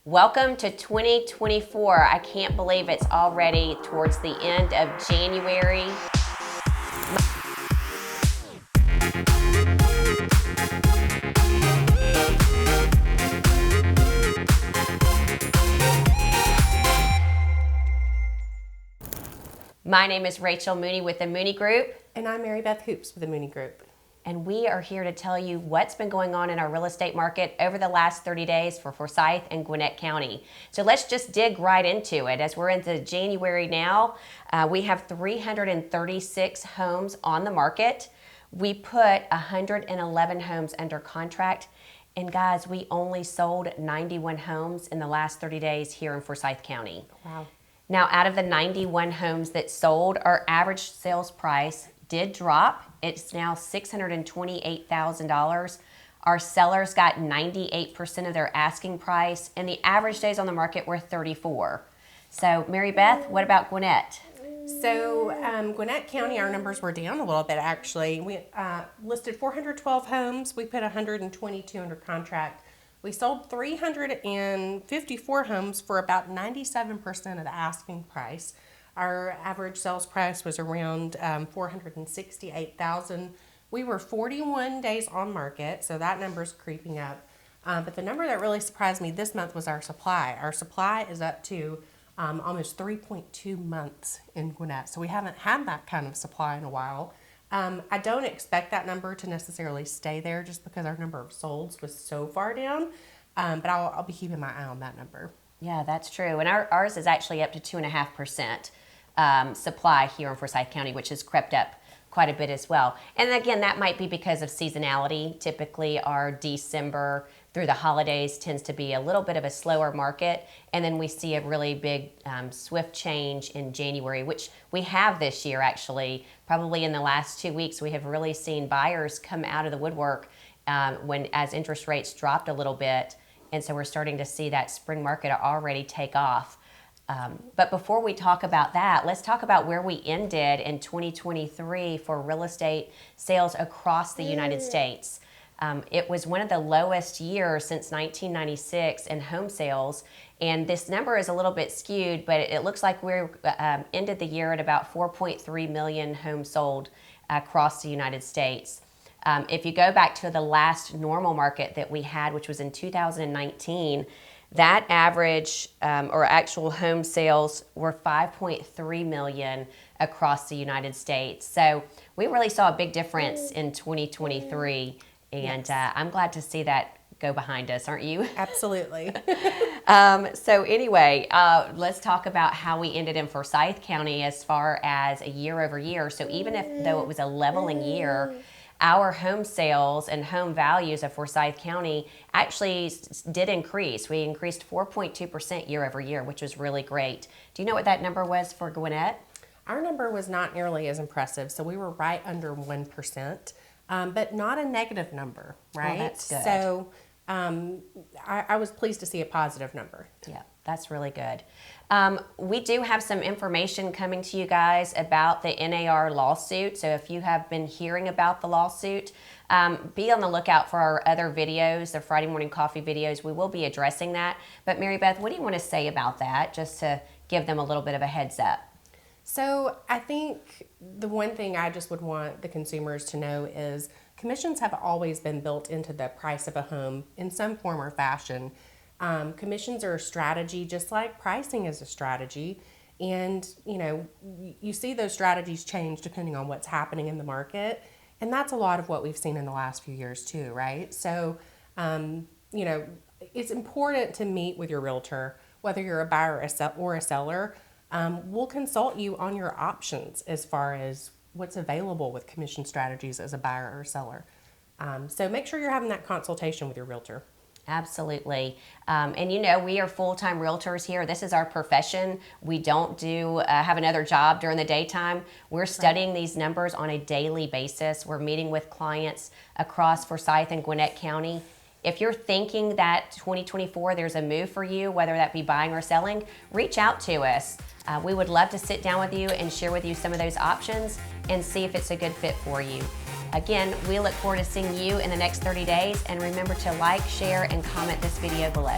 Welcome to 2024. I can't believe it's already towards the end of January. My name is Rachel Mooney with the Mooney Group. And I'm Mary Beth Hoops with the Mooney Group. And we are here to tell you what's been going on in our real estate market over the last 30 days for Forsyth and Gwinnett County. So let's just dig right into it. As we're into January now, we have 336 homes on the market. We put 111 homes under contract. And guys, we only sold 91 homes in the last 30 days here in Forsyth County. Wow. Now, out of the 91 homes that sold, our average sales price did drop. It's now $628,000. Our sellers got 98% of their asking price, and the average days on the market were 34. So, Mary Beth, what about Gwinnett? So, Gwinnett County, our numbers were down a little bit actually. We listed 412 homes. We put 122 under contract. We sold 354 homes for about 97% of the asking price. Our average sales price was around $468,000. We were 41 days on market, so that number's creeping up. But the number that really surprised me this month was our supply. Our supply is up to almost 3.2 months in Gwinnett, so we haven't had that kind of supply in a while. I don't expect that number to necessarily stay there just because our number of solds was so far down, but I'll be keeping my eye on that number. Yeah, that's true. And ours is actually up to 2.5% supply here in Forsyth County, which has crept up quite a bit as well. And again, that might be because of seasonality. Typically, our December through the holidays tends to be a little bit of a slower market. And then we see a really big swift change in January, which we have this year actually. Probably in the last 2 weeks, we have really seen buyers come out of the woodwork as interest rates dropped a little bit. And so we're starting to see that spring market already take off. But before we talk about that, let's talk about where we ended in 2023 for real estate sales across the United States. It was one of the lowest years since 1996 in home sales. And this number is a little bit skewed, but it looks like we ended the year at about 4.3 million homes sold across the United States. If you go back to the last normal market that we had, which was in 2019, that average or actual home sales were 5.3 million across the United States. So we really saw a big difference in 2023, and yes. I'm glad to see that go behind us, aren't you? Absolutely. So anyway, let's talk about how we ended in Forsyth County as far as a year over year. So even though it was a leveling year, our home sales and home values of Forsyth County actually did increase. We increased 4.2% year over year, which was really great. Do you know what that number was for Gwinnett? Our number was not nearly as impressive, so we were right under 1%, but not a negative number, right? Oh, that's good. So I was pleased to see a positive number. Yeah, that's really good. We do have some information coming to you guys about the NAR lawsuit. So if you have been hearing about the lawsuit, be on the lookout for our other videos, the Friday Morning Coffee videos. We will be addressing that. But Mary Beth, what do you want to say about that, just to give them a little bit of a heads up? So I think the one thing I just would want the consumers to know is commissions have always been built into the price of a home in some form or fashion. Commissions are a strategy, just like pricing is a strategy. And, you know, you see those strategies change depending on what's happening in the market. And that's a lot of what we've seen in the last few years too, right? So, you know, it's important to meet with your realtor, whether you're a buyer or a seller. We'll consult you on your options as far as what's available with commission strategies as a buyer or seller. So make sure you're having that consultation with your realtor. Absolutely. And you know, we are full-time realtors here. This is our profession. We don't have another job during the daytime. We're studying these numbers on a daily basis. We're meeting with clients across Forsyth and Gwinnett County. If you're thinking that 2024 there's a move for you, whether that be buying or selling, reach out to us. We would love to sit down with you and share with you some of those options and see if it's a good fit for you. Again, we look forward to seeing you in the next 30 days, and remember to like, share, and comment this video below.